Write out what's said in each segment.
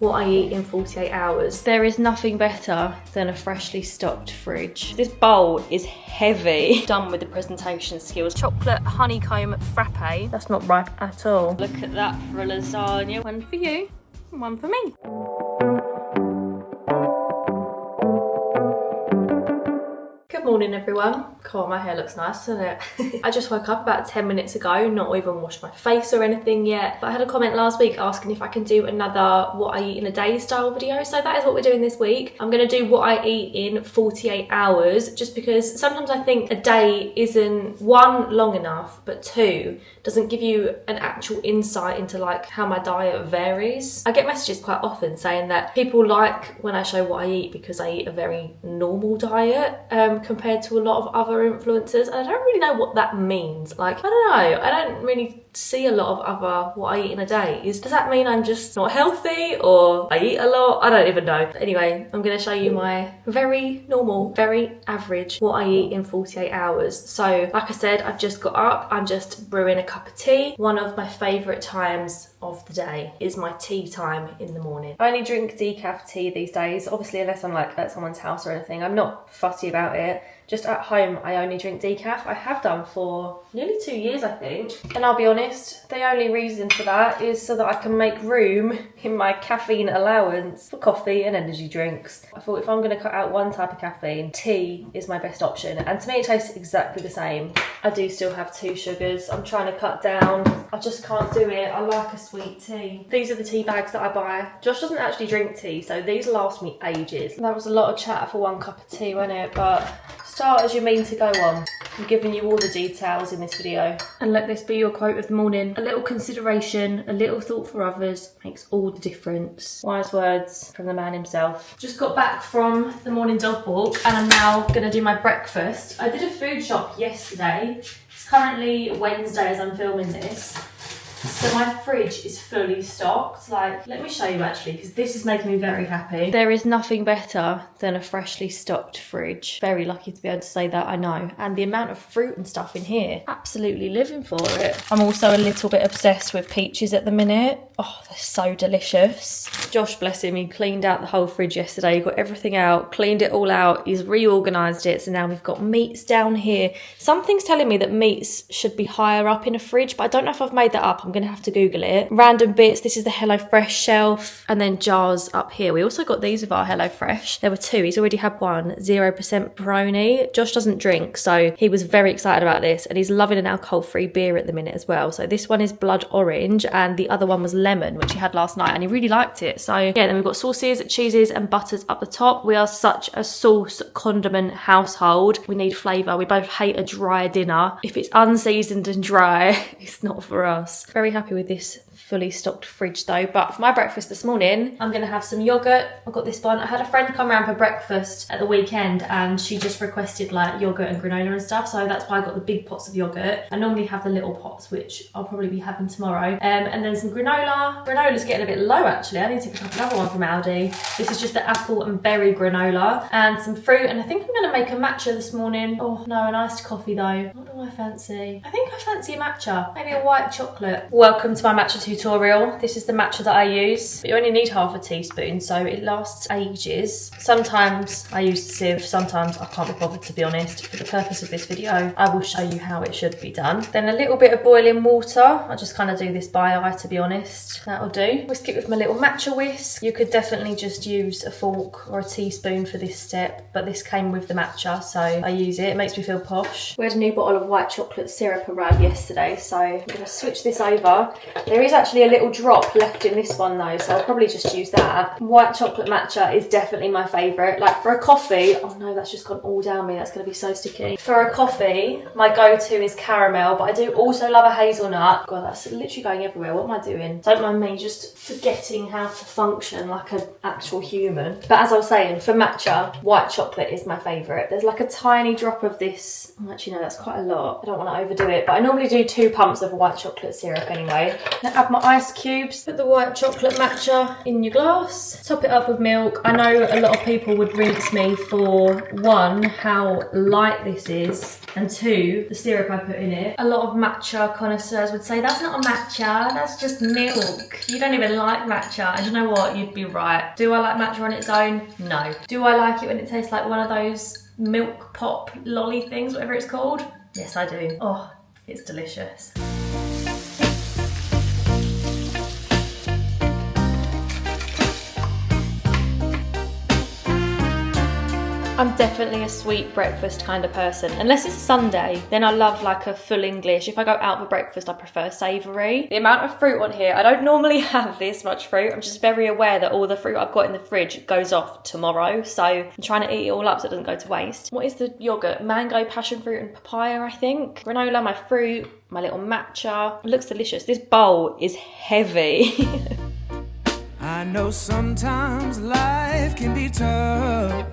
what I eat in 48 hours. There is nothing better than a freshly stocked fridge. This bowl is heavy. Done with the presentation skills. Chocolate honeycomb frappe. That's not ripe at all. Look at that for a lasagna. One for you, and one for me. Good morning everyone. Cool, my hair looks nice, doesn't it? I just woke up about 10 minutes ago, not even washed my face or anything yet. But I had a comment last week asking if I can do another what I eat in a day style video. So that is what we're doing this week. I'm gonna do what I eat in 48 hours, just because sometimes I think a day isn't, one, long enough, but two, doesn't give you an actual insight into like how my diet varies. I get messages quite often saying that people like when I show what I eat because I eat a very normal diet compared to a lot of other influencers, and I don't really know what that means. Like, I don't know, I don't really see a lot of other what I eat in a day. Does that mean I'm just not healthy or I eat a lot? I don't even know. But anyway, I'm going to show you my very normal, very average what I eat in 48 hours. So like I said, I've just got up, I'm just brewing a cup of tea. One of my favourite times of the day is my tea time in the morning. I only drink decaf tea these days, obviously unless I'm like at someone's house or anything. I'm not fussy about it. Just at home, I only drink decaf. I have done for nearly 2 years, I think. And I'll be honest, the only reason for that is so that I can make room in my caffeine allowance for coffee and energy drinks. I thought if I'm gonna cut out one type of caffeine, tea is my best option. And to me, it tastes exactly the same. I do still have 2 sugars. I'm trying to cut down. I just can't do it. I like a sweet tea. These are the tea bags that I buy. Josh doesn't actually drink tea, so these last me ages. That was a lot of chat for 1 cup of tea, wasn't it? But start as you mean to go on. I'm giving you all the details in this video. And let this be your quote of the morning. A little consideration, a little thought for others makes all the difference. Wise words from the man himself. Just got back from the morning dog walk and I'm now gonna do my breakfast. I did a food shop yesterday. It's currently Wednesday as I'm filming this. So my fridge is fully stocked. Like, let me show you actually, because this is making me very happy. There is nothing better than a freshly stocked fridge. Very lucky to be able to say that, I know. And the amount of fruit and stuff in here, absolutely living for it. I'm also a little bit obsessed with peaches at the minute. Oh, they're so delicious. Josh, bless him, he cleaned out the whole fridge yesterday. He got everything out, cleaned it all out. He's reorganised it. So now we've got meats down here. Something's telling me that meats should be higher up in a fridge, but I don't know if I've made that up. I'm going to have to Google it. Random bits. This is the HelloFresh shelf. And then jars up here. We also got these with our HelloFresh. There were 2. He's already had one. 0% Peroni. Josh doesn't drink, so he was very excited about this. And he's loving an alcohol-free beer at the minute as well. So this one is blood orange and the other one was lemon, which he had last night, and he really liked it. So yeah, then we've got sauces, cheeses and butters up the top. We are such a sauce condiment household. We need flavour. We both hate a dry dinner. If it's unseasoned and dry, it's not for us. Very happy with this fully stocked fridge though. But for my breakfast this morning, I'm gonna have some yogurt. I've got this one. I had a friend come around for breakfast at the weekend and she just requested like yogurt and granola and stuff, so that's why I got the big pots of yogurt. I normally have the little pots, which I'll probably be having tomorrow, and then some granola. Granola's getting a bit low actually. I need to pick up another one from Aldi. This is just the apple and berry granola and some fruit, and I think I'm gonna make a matcha this morning. Oh no, an iced coffee though. What do I fancy? I think I fancy a matcha, maybe a white chocolate. Welcome to my matcha tutorial. This is the matcha that I use. You only need half a teaspoon, so it lasts ages. Sometimes I use the sieve, sometimes I can't be bothered, to be honest. For the purpose of this video, I will show you how it should be done. Then a little bit of boiling water. I just kind of do this by eye, to be honest. That'll do. Whisk it with my little matcha whisk. You could definitely just use a fork or a teaspoon for this step, but this came with the matcha, so I use it. It makes me feel posh. We had a new bottle of white chocolate syrup arrive yesterday, so I'm gonna switch this over. There is actually a little drop left in this one though, so I'll probably just use that. White chocolate matcha is definitely my favourite. Like for a coffee, oh no, that's just gone all down me. That's gonna be so sticky. For a coffee, my go-to is caramel, but I do also love a hazelnut. God, that's literally going everywhere. What am I doing? Don't mind me just forgetting how to function like an actual human. But as I was saying, for matcha, white chocolate is my favourite. There's like a tiny drop of this. Oh, actually no, that's quite a lot. I don't want to overdo it, but I normally do 2 pumps of white chocolate syrup anyway. Now Add my ice cubes, put the white chocolate matcha in your glass, top it up with milk. I know a lot of people would rinse me for one, how light this is, and two, the syrup I put in it. A lot of matcha connoisseurs would say, that's not a matcha, that's just milk. You don't even like matcha. And you know what? You'd be right. Do I like matcha on its own? No. Do I like it when it tastes like one of those milk pop lolly things, whatever it's called? Yes, I do. Oh, it's delicious. I'm definitely a sweet breakfast kind of person. Unless it's Sunday, then I love like a full English. If I go out for breakfast, I prefer savoury. The amount of fruit on here, I don't normally have this much fruit. I'm just very aware that all the fruit I've got in the fridge goes off tomorrow. So I'm trying to eat it all up so it doesn't go to waste. What is the yoghurt? Mango, passion fruit and papaya, I think. Granola, my fruit, my little matcha. It looks delicious. This bowl is heavy. I know sometimes life can be tough.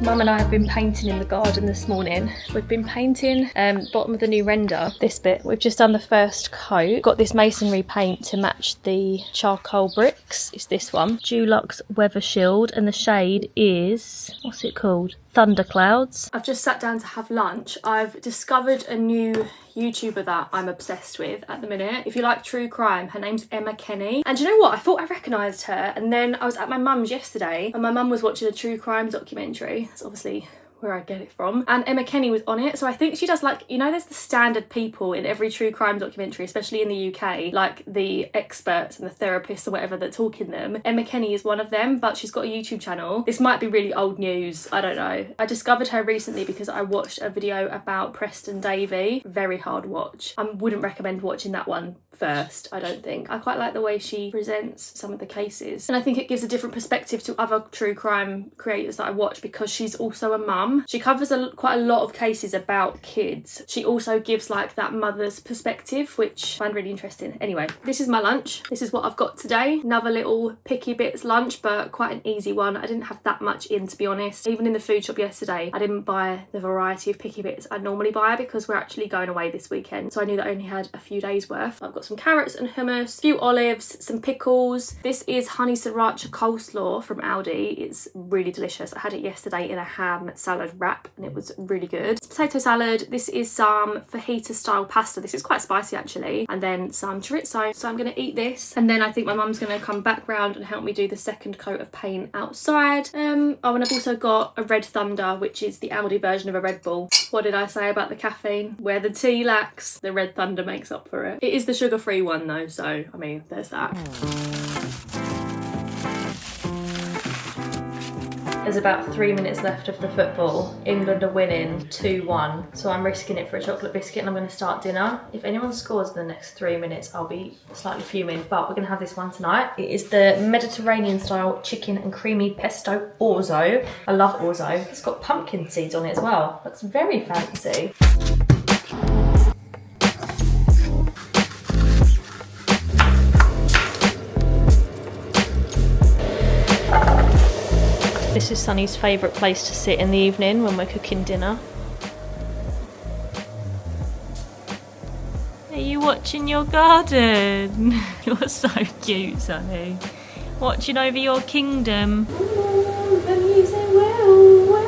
Mum and I have been painting in the garden this morning. We've been painting bottom of the new render, this bit. We've just done the first coat. Got this masonry paint to match the charcoal bricks. It's this one. Dulux Weather Shield, and the shade is, what's it called? Thunder Clouds. I've just sat down to have lunch. I've discovered a new YouTuber that I'm obsessed with at the minute. If you like true crime, her name's Emma Kenny. And do you know what? I thought I recognised her, and then I was at my mum's yesterday and my mum was watching a true crime documentary. That's obviously where I get it from, and Emma Kenny was on it. So I think she does, like, you know, there's the standard people in every true crime documentary, especially in the UK, like the experts and the therapists or whatever that talk in them. Emma Kenny is one of them, but she's got a YouTube channel. This might be really old news, I don't know. I discovered her recently because I watched a video about Preston Davey. Very hard watch. I wouldn't recommend watching that one first, I don't think. I quite like the way she presents some of the cases, and I think it gives a different perspective to other true crime creators that I watch because she's also a mum. She covers quite a lot of cases about kids. She also gives like that mother's perspective, which I find really interesting. Anyway, this is my lunch. This is what I've got today. Another little picky bits lunch, but quite an easy one. I didn't have that much in, to be honest. Even in the food shop yesterday, I didn't buy the variety of picky bits I normally buy because we're actually going away this weekend, so I knew that I only had a few days worth. I've got some carrots and hummus, a few olives, some pickles. This is honey sriracha coleslaw from Aldi. It's really delicious. I had it yesterday in a ham salad wrap and it was really good. Potato salad. This is some fajita style pasta. This is quite spicy actually. And then some chorizo. So I'm going to eat this, and then I think my mum's going to come back round and help me do the second coat of paint outside. Oh, and I've also got a Red Thunder, which is the Aldi version of a Red Bull. What did I say about the caffeine? Where the tea lacks, the Red Thunder makes up for it. It is the sugar-free one though, so I mean, there's that. There's about 3 minutes left of the football. England are winning 2-1, so I'm risking it for a chocolate biscuit and I'm going to start dinner. If anyone scores in the next 3 minutes, I'll be slightly fuming, but we're going to have this one tonight. It is the Mediterranean style chicken and creamy pesto orzo. I love orzo. It's got pumpkin seeds on it as well. Looks very fancy. This is Sunny's favourite place to sit in the evening when we're cooking dinner. Are you watching your garden? You're so cute, Sunny. Watching over your kingdom. Ooh, the music, wow, wow.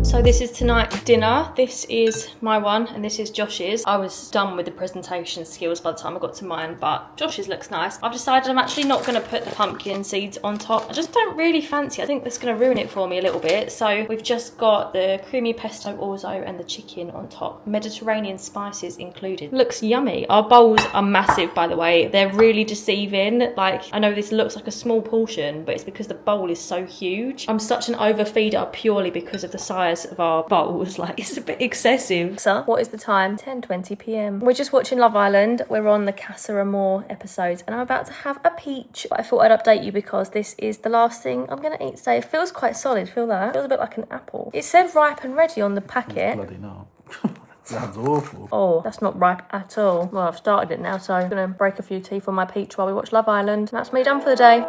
So this is tonight's dinner. This is my one and this is Josh's. I was done with the presentation skills by the time I got to mine, but Josh's looks nice. I've decided I'm actually not going to put the pumpkin seeds on top. I just don't really fancy it. I think that's going to ruin it for me a little bit. So we've just got the creamy pesto orzo and the chicken on top. Mediterranean spices included. Looks yummy. Our bowls are massive, by the way. They're really deceiving. Like, I know this looks like a small portion, but it's because the bowl is so huge. I'm such an overfeeder purely because of the size of our bowls. Like, it's a bit excessive. So what is the time? 10:20 p.m. We're just watching Love Island. We're on the Casa Amor episodes and I'm about to have a peach, but I thought I'd update you because this is the last thing I'm gonna eat today. It feels quite solid. Feel that? It feels a bit like an apple. It said ripe and ready on the packet. Bloody no. Sounds awful. Oh, that's not ripe at all. Well, I've started it now, so I'm gonna break a few teeth on my peach while we watch Love Island. And that's me done for the day.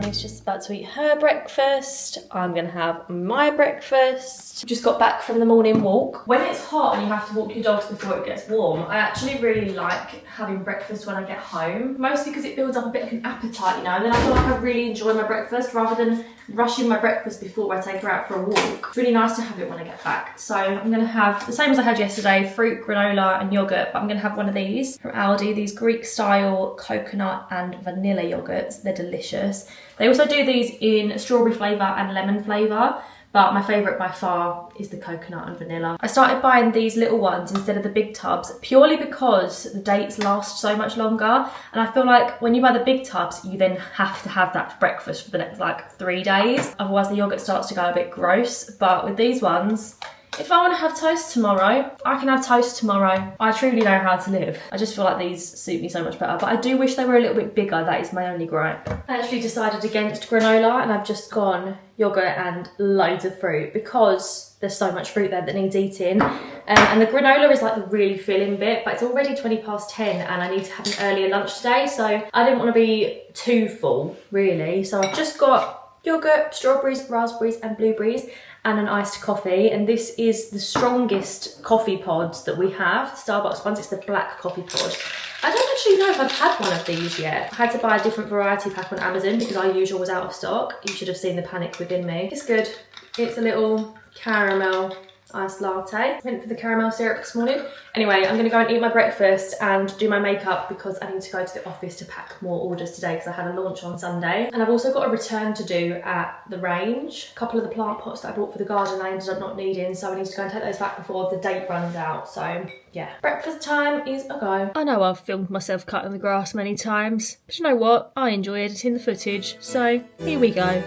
Sunny's just about to eat her breakfast. I'm gonna have my breakfast. Just got back from the morning walk. When it's hot and you have to walk your dogs before it gets warm, I actually really like having breakfast when I get home. Mostly because it builds up a bit of an appetite, you know, and then I feel like I really enjoy my breakfast rather than rushing my breakfast before I take her out for a walk. It's really nice to have it when I get back. So I'm gonna have the same as I had yesterday, fruit, granola and yogurt, but I'm gonna have one of these from Aldi, these Greek style coconut and vanilla yogurts. They're delicious. They also do these in strawberry flavour and lemon flavour, but my favourite by far is the coconut and vanilla. I started buying these little ones instead of the big tubs purely because the dates last so much longer, and I feel like when you buy the big tubs you then have to have that for breakfast for the next like 3 days, otherwise the yogurt starts to go a bit gross. But with these ones, if I want to have toast tomorrow, I can have toast tomorrow. I truly know how to live. I just feel like these suit me so much better, but I do wish they were a little bit bigger. That is my only gripe. I actually decided against granola and I've just gone yogurt and loads of fruit because there's so much fruit there that needs eating. And the granola is like the really filling bit, but it's already 10:20 and I need to have an earlier lunch today, so I didn't want to be too full really. So I've just got yogurt, strawberries, raspberries and blueberries and an iced coffee, and this is the strongest coffee pods that we have, the Starbucks ones. It's the black coffee pod. I don't actually know if I've had one of these yet. I had to buy a different variety pack on Amazon because our usual was out of stock. You should have seen the panic within me. It's good. It's a little caramel iced latte. Went for the caramel syrup this morning. Anyway, I'm gonna go and eat my breakfast and do my makeup because I need to go to the office to pack more orders today because I had a launch on Sunday. And I've also got a return to do at the range. A couple of the plant pots that I bought for the garden I ended up not needing, so I need to go and take those back before the date runs out. So yeah, breakfast time is a go. I know I've filmed myself cutting the grass many times, but you know what? I enjoy editing the footage, so here we go.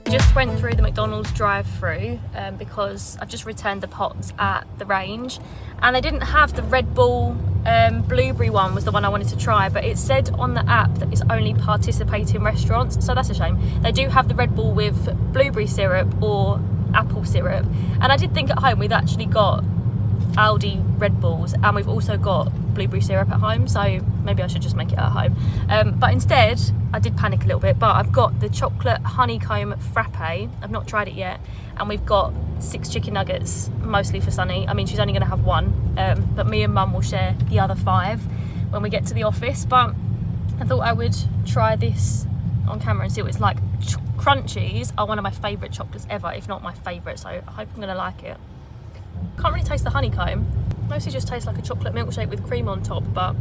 Just went through the McDonald's drive-through because I've just returned the pots at the range, and they didn't have the Red Bull blueberry one was the one I wanted to try, but it said on the app that it's only participating restaurants, so that's a shame. They do have the Red Bull with blueberry syrup or apple syrup, and I did think at home we've actually got Aldi Red Bulls and we've also got blueberry syrup at home, so maybe I should just make it at home. But instead I did panic a little bit, but I've got the chocolate honeycomb frappe. I've not tried it yet, and we've got 6 chicken nuggets, mostly for Sunny. I mean, she's only going to have 1, but me and Mum will share the other 5 when we get to the office. But I thought I would try this on camera and see what it's like. Crunchies are one of my favourite chocolates ever, if not my favourite, so I hope I'm going to like it. Can't really taste the honeycomb. Mostly just tastes like a chocolate milkshake with cream on top, but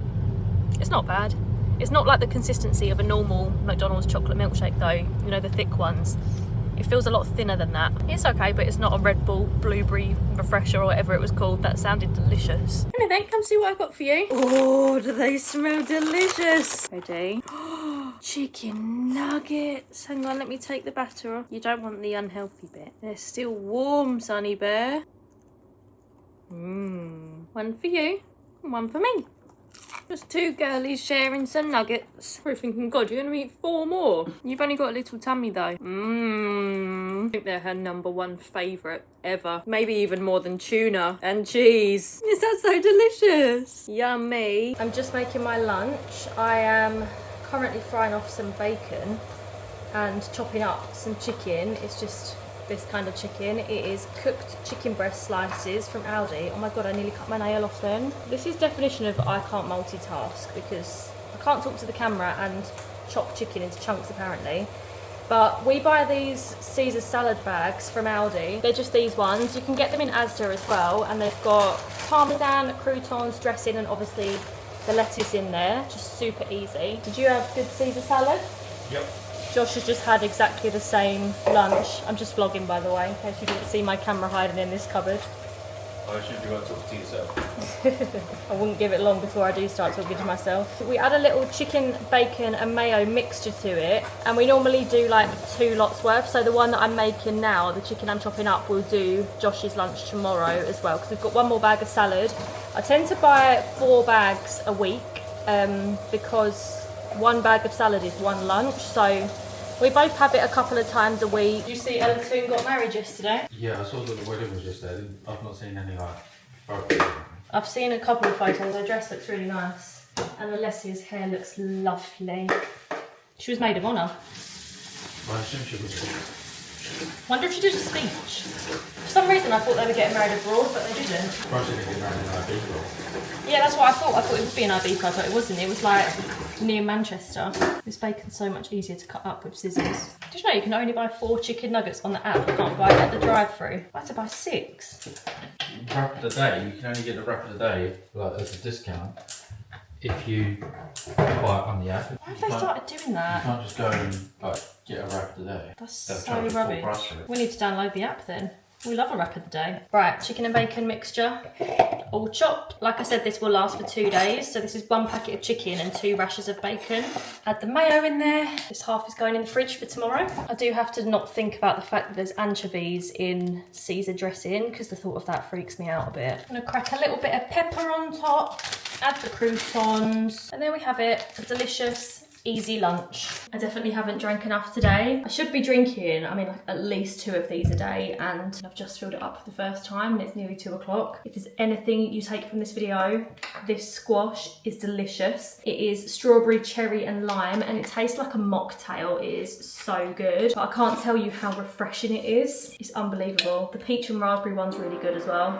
it's not bad. It's not like the consistency of a normal McDonald's chocolate milkshake though, you know, the thick ones. It feels a lot thinner than that. It's okay, but it's not a Red Bull blueberry refresher or whatever it was called. That sounded delicious. Anyway, come see what I've got for you. Oh, do they smell delicious? Ready? Chicken nuggets. Hang on, let me take the batter off. You don't want the unhealthy bit. They're still warm, Sunny Bear. One for you and one for me. Just 2 girlies sharing some nuggets. We're thinking, God, you're gonna eat 4 more. You've only got a little tummy though. I think they're her #1 favourite ever. Maybe even more than tuna and cheese. Is that so delicious? Yummy. I'm just making my lunch. I am currently frying off some bacon and chopping up some chicken. It's just this kind of chicken. It is cooked chicken breast slices from Aldi. Oh my God, I nearly cut my nail off then. This is definition of I can't multitask because I can't talk to the camera and chop chicken into chunks apparently. But we buy these Caesar salad bags from Aldi. They're just these ones. You can get them in Asda as well, and they've got parmesan, croutons, dressing, and obviously the lettuce in there. Just super easy. Did you have good Caesar salad? Yep. Josh has just had exactly the same lunch. I'm just vlogging, by the way, in case you didn't see my camera hiding in this cupboard. I should do want to talk to yourself. I wouldn't give it long before I do start talking to myself. We add a little chicken, bacon and mayo mixture to it, and we normally do like 2 lots worth. So the one that I'm making now, the chicken I'm chopping up, we'll do Josh's lunch tomorrow as well, because we've got 1 more bag of salad. I tend to buy 4 bags a week because 1 bag of salad is 1 lunch, so we both have it a couple of times a week. Did you see Ella Toon got married yesterday? Yeah, I saw that the wedding was yesterday. I've not seen any like photos. I've seen a couple of photos. Her dress looks really nice. And Alessia's hair looks lovely. She was maid of honour. Well, I assume she was. Wonder if she did a speech. For some reason I thought they were getting married abroad, but they didn't. Probably didn't get married in Ibiza. Yeah, that's what I thought. I thought it would be in Ibiza, but it wasn't. It was like near Manchester. This bacon's so much easier to cut up with scissors. Did you know you can only buy 4 chicken nuggets on the app? You can't buy it at the drive-thru. I had to buy 6. Wrap of the day, you can only get the wrap of the day, like as a discount, if you buy it on the app. Why have they started doing that? You can't just go and like, get a wrap of the day. That's They'll so charge you full rubbish. price for it. We need to download the app then. We love a wrap of the day. Right, chicken and bacon mixture, all chopped. Like I said, this will last for 2 days. So this is 1 packet of chicken and 2 rashers of bacon. Add the mayo in there. This half is going in the fridge for tomorrow. I do have to not think about the fact that there's anchovies in Caesar dressing because the thought of that freaks me out a bit. I'm gonna crack a little bit of pepper on top, add the croutons, and there we have it, a delicious, easy lunch. I definitely haven't drank enough today. I should be drinking, I mean, like at least 2 of these a day, and I've just filled it up for the first time and it's nearly 2 o'clock. If there's anything you take from this video, this squash is delicious. It is strawberry, cherry and lime, and it tastes like a mocktail. It is so good, but I can't tell you how refreshing it is. It's unbelievable. The peach and raspberry one's really good as well.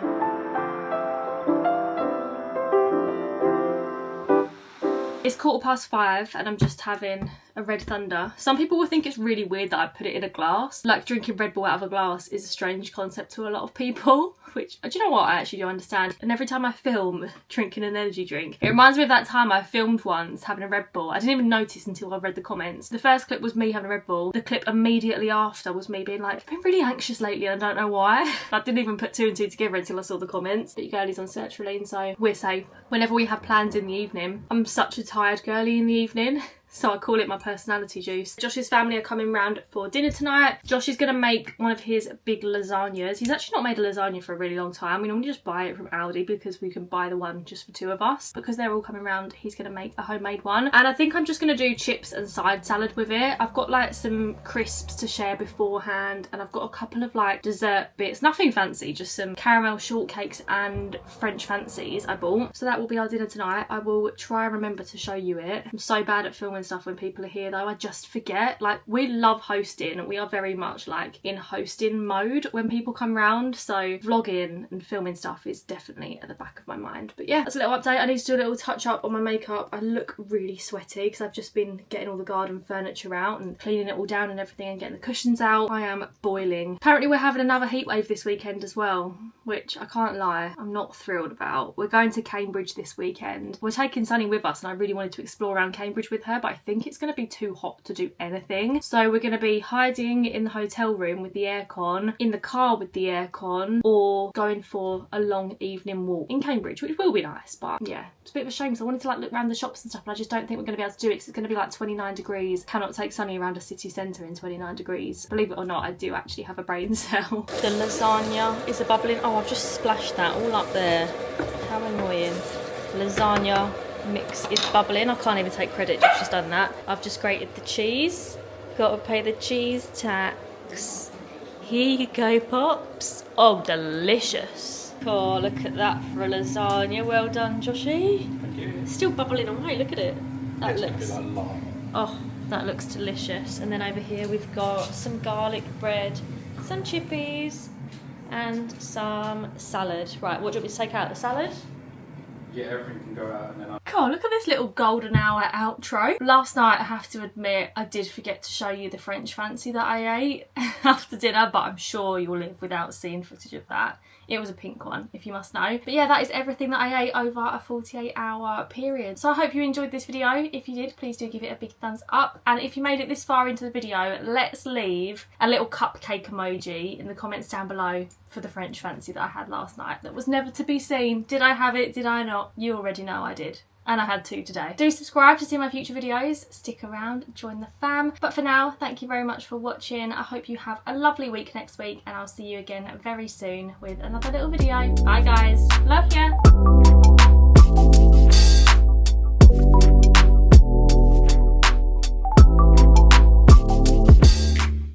It's 5:15 and I'm just having a Red Thunder. Some people will think it's really weird that I put it in a glass. Like drinking Red Bull out of a glass is a strange concept to a lot of people, which, do you know what, I actually do understand. And every time I film drinking an energy drink, it reminds me of that time I filmed once having a Red Bull. I didn't even notice until I read the comments. The first clip was me having a Red Bull. The clip immediately after was me being like, I've been really anxious lately and I don't know why. I didn't even put 2 and 2 together until I saw the comments. But your girlie's on sertraline, so we're safe. Whenever we have plans in the evening, I'm such a tired girlie in the evening. So I call it my personality juice. Josh's family are coming round for dinner tonight. Josh is going to make one of his big lasagnas. He's actually not made a lasagna for a really long time. We normally just buy it from Aldi because we can buy the one just for 2 of us. Because they're all coming round, he's going to make a homemade one. And I think I'm just going to do chips and side salad with it. I've got like some crisps to share beforehand, and I've got a couple of like dessert bits. Nothing fancy, just some caramel shortcakes and French fancies I bought. So that will be our dinner tonight. I will try and remember to show you it. I'm so bad at filming stuff when people are here though. I just forget. Like, we love hosting, we are very much like in hosting mode when people come round, so vlogging and filming stuff is definitely at the back of my mind. But yeah, that's a little update. I need to do a little touch up on my makeup. I look really sweaty because I've just been getting all the garden furniture out and cleaning it all down and everything and getting the cushions out. I am boiling. Apparently we're having another heat wave this weekend as well, which I can't lie, I'm not thrilled about. We're going to Cambridge this weekend. We're taking Sunny with us and I really wanted to explore around Cambridge with her, but I think it's going to be too hot to do anything. So we're going to be hiding in the hotel room with the aircon, in the car with the aircon, or going for a long evening walk in Cambridge, which will be nice. But yeah, it's a bit of a shame because I wanted to like look around the shops and stuff, and I just don't think we're going to be able to do it because it's going to be like 29 degrees. Cannot take Sunny around a city centre in 29 degrees. Believe it or not, I do actually have a brain cell. The lasagna is a bubbling. Oh, I've just splashed that all up there. How annoying. Lasagna mix is bubbling. I can't even take credit, Josh has done that. I've just grated the cheese. Got to pay the cheese tax. Here you go, Pops. Oh, delicious. Oh, look at that for a lasagna. Well done, Joshy. Thank you. Still bubbling away, look at it. That It's looks... gonna be like lime. Oh, that looks delicious. And then over here we've got some garlic bread, some chippies, and some salad. Right, what do you want me to take out? The salad? Yeah, everything can go out and then God, look at this little golden hour outro. Last night, I have to admit, I did forget to show you the French fancy that I ate after dinner, but I'm sure you'll live without seeing footage of that. It was a pink one, if you must know. But yeah, that is everything that I ate over a 48-hour period. So I hope you enjoyed this video. If you did, please do give it a big thumbs up. And if you made it this far into the video, let's leave a little cupcake emoji in the comments down below for the French fancy that I had last night that was never to be seen. Did I have it? Did I not? You already know I did. And I had 2 today. Do subscribe to see my future videos. Stick around, join the fam. But for now, thank you very much for watching. I hope you have a lovely week next week, and I'll see you again very soon with another little video. Bye guys, love ya.